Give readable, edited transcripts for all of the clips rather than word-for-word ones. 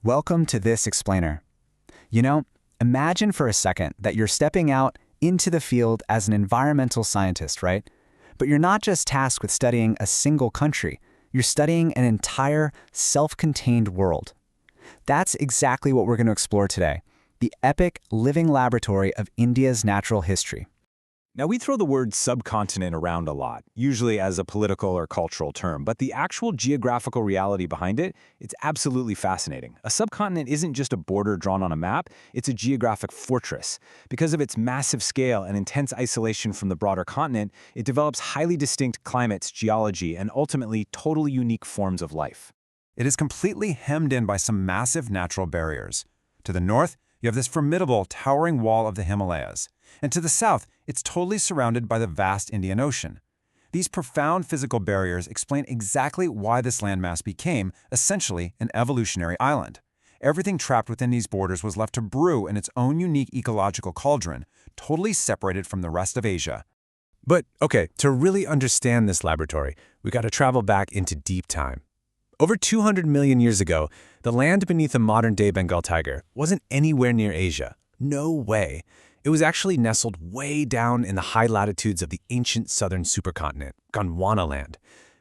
Welcome to This Explainer. You know, imagine for a second that you're stepping out into the field as an environmental scientist, right? But you're not just tasked with studying a single country. You're studying an entire self-contained world. That's exactly what we're going to explore today, the epic living laboratory of India's natural history. Now, we throw the word subcontinent around a lot, usually as a political or cultural term, but the actual geographical reality behind it, it's absolutely fascinating. A subcontinent isn't just a border drawn on a map, it's a geographic fortress. Because of its massive scale and intense isolation from the broader continent, it develops highly distinct climates, geology, and ultimately totally unique forms of life. It is completely hemmed in by some massive natural barriers. To the north, you have this formidable, towering wall of the Himalayas. And to the south, it's totally surrounded by the vast Indian Ocean. These profound physical barriers explain exactly why this landmass became, essentially, an evolutionary island. Everything trapped within these borders was left to brew in its own unique ecological cauldron, totally separated from the rest of Asia. But, okay, to really understand this laboratory, we got to travel back into deep time. Over 200 million years ago, the land beneath the modern-day Bengal tiger wasn't anywhere near Asia. No way. It was actually nestled way down in the high latitudes of the ancient southern supercontinent, Gondwana land,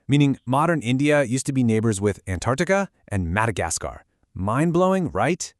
meaning modern India used to be neighbors with Antarctica and Madagascar. Mind-blowing, right?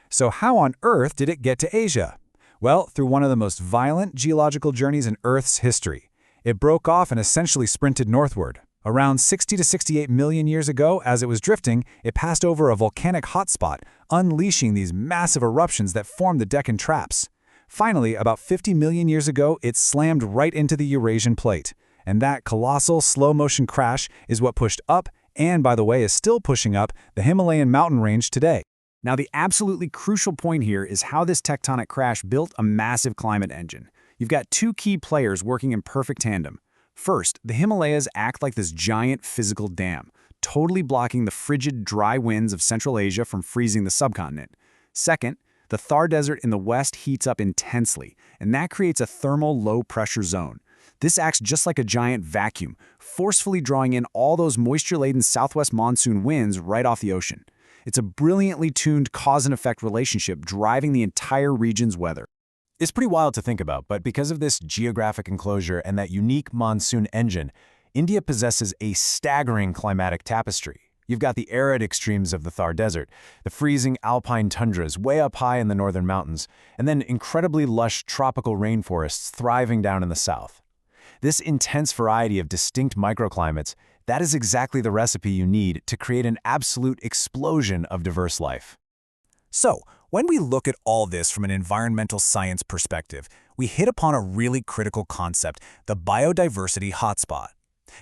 So how on earth did it get to Asia? Well, through one of the most violent geological journeys in Earth's history. It broke off and essentially sprinted northward. Around 60 to 68 million years ago, as it was drifting, it passed over a volcanic hotspot, unleashing these massive eruptions that formed the Deccan Traps. Finally, about 50 million years ago, it slammed right into the Eurasian plate. And that colossal slow-motion crash is what pushed up, and by the way is still pushing up, the Himalayan mountain range today. Now, the absolutely crucial point here is how this tectonic crash built a massive climate engine. You've got two key players working in perfect tandem. First, the Himalayas act like this giant physical dam, totally blocking the frigid, dry winds of Central Asia from freezing the subcontinent. Second, the Thar Desert in the west heats up intensely, and that creates a thermal low-pressure zone. This acts just like a giant vacuum, forcefully drawing in all those moisture-laden southwest monsoon winds right off the ocean. It's a brilliantly tuned cause-and-effect relationship driving the entire region's weather. It's pretty wild to think about, but because of this geographic enclosure and that unique monsoon engine, India possesses a staggering climatic tapestry. You've got the arid extremes of the Thar Desert, the freezing alpine tundras way up high in the northern mountains, and then incredibly lush tropical rainforests thriving down in the south. This intense variety of distinct microclimates, that is exactly the recipe you need to create an absolute explosion of diverse life. So, when we look at all this from an environmental science perspective, we hit upon a really critical concept, the biodiversity hotspot.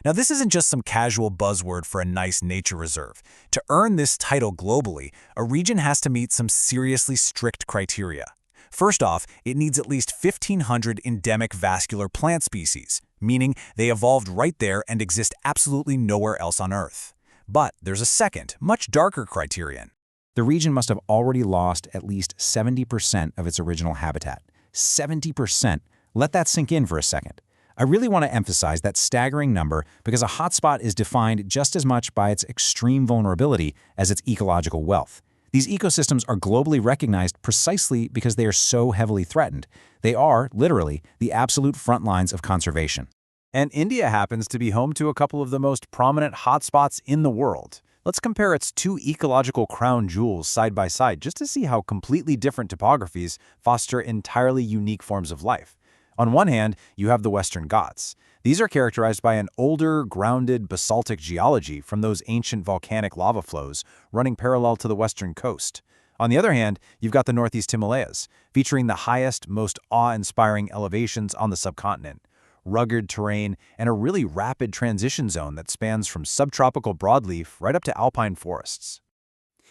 Now, this isn't just some casual buzzword for a nice nature reserve. To earn this title globally, a region has to meet some seriously strict criteria. First off, it needs at least 1,500 endemic vascular plant species, meaning they evolved right there and exist absolutely nowhere else on Earth. But there's a second, much darker criterion. The region must have already lost at least 70% of its original habitat. 70%. Let that sink in for a second. I really want to emphasize that staggering number because a hotspot is defined just as much by its extreme vulnerability as its ecological wealth. These ecosystems are globally recognized precisely because they are so heavily threatened. They are, literally, the absolute front lines of conservation. And India happens to be home to a couple of the most prominent hotspots in the world. Let's compare its two ecological crown jewels side by side just to see how completely different topographies foster entirely unique forms of life. On one hand, you have the Western Ghats. These are characterized by an older, grounded basaltic geology from those ancient volcanic lava flows running parallel to the western coast. On the other hand, you've got the Northeast Himalayas, featuring the highest, most awe-inspiring elevations on the subcontinent, rugged terrain, and a really rapid transition zone that spans from subtropical broadleaf right up to alpine forests.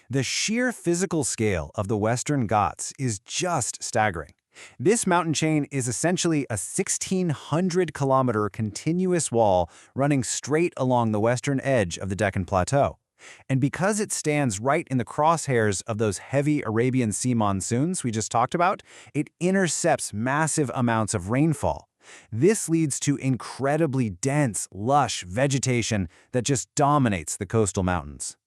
The sheer physical scale of the Western Ghats is just staggering. This mountain chain is essentially a 1,600-kilometer continuous wall running straight along the western edge of the Deccan Plateau. And because it stands right in the crosshairs of those heavy Arabian Sea monsoons we just talked about, it intercepts massive amounts of rainfall. This leads to incredibly dense, lush vegetation that just dominates the coastal mountains.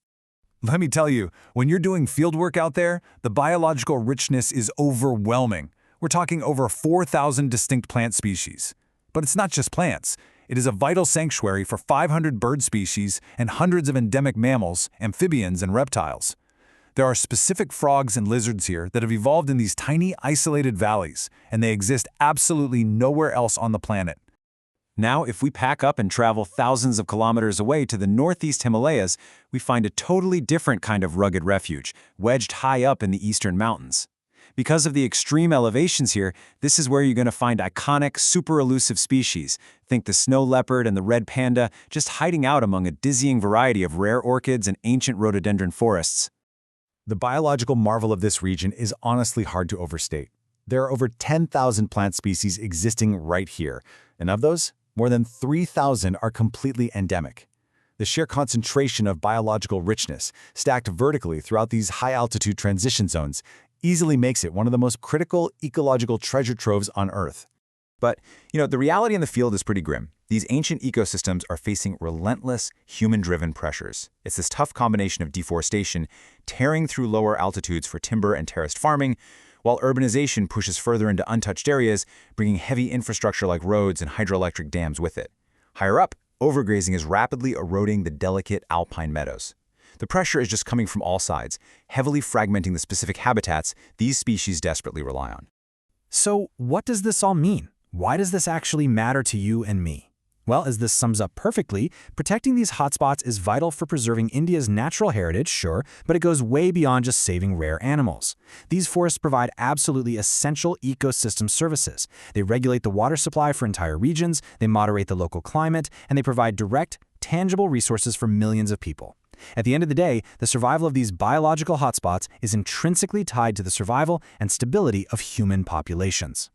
Let me tell you, when you're doing fieldwork out there, the biological richness is overwhelming. We're talking over 4,000 distinct plant species. But it's not just plants. It is a vital sanctuary for 500 bird species and hundreds of endemic mammals, amphibians, and reptiles. There are specific frogs and lizards here that have evolved in these tiny, isolated valleys, and they exist absolutely nowhere else on the planet. Now, if we pack up and travel thousands of kilometers away to the northeast Himalayas, we find a totally different kind of rugged refuge, wedged high up in the eastern mountains. Because of the extreme elevations here, this is where you're going to find iconic, super elusive species. Think the snow leopard and the red panda, just hiding out among a dizzying variety of rare orchids and ancient rhododendron forests. The biological marvel of this region is honestly hard to overstate. There are over 10,000 plant species existing right here, and of those, more than 3,000 are completely endemic. The sheer concentration of biological richness, stacked vertically throughout these high-altitude transition zones, easily makes it one of the most critical ecological treasure troves on Earth. But, the reality in the field is pretty grim. These ancient ecosystems are facing relentless, human-driven pressures. It's this tough combination of deforestation, tearing through lower altitudes for timber and terraced farming, while urbanization pushes further into untouched areas, bringing heavy infrastructure like roads and hydroelectric dams with it. Higher up, overgrazing is rapidly eroding the delicate alpine meadows. The pressure is just coming from all sides, heavily fragmenting the specific habitats these species desperately rely on. So what does this all mean? Why does this actually matter to you and me? Well, as this sums up perfectly, protecting these hotspots is vital for preserving India's natural heritage, sure, but it goes way beyond just saving rare animals. These forests provide absolutely essential ecosystem services. They regulate the water supply for entire regions, they moderate the local climate, and they provide direct, tangible resources for millions of people. At the end of the day, the survival of these biological hotspots is intrinsically tied to the survival and stability of human populations.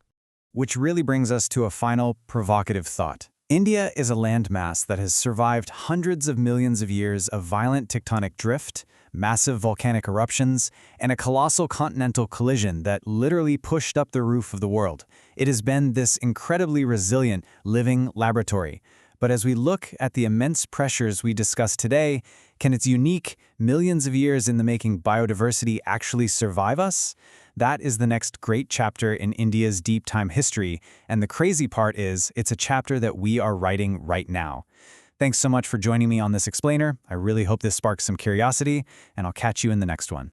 Which really brings us to a final provocative thought. India is a landmass that has survived hundreds of millions of years of violent tectonic drift, massive volcanic eruptions, and a colossal continental collision that literally pushed up the roof of the world. It has been this incredibly resilient, living laboratory. But as we look at the immense pressures we discussed today, can its unique, millions of years in the making biodiversity actually survive us? That is the next great chapter in India's deep time history, and the crazy part is, it's a chapter that we are writing right now. Thanks so much for joining me on this explainer. I really hope this sparks some curiosity, and I'll catch you in the next one.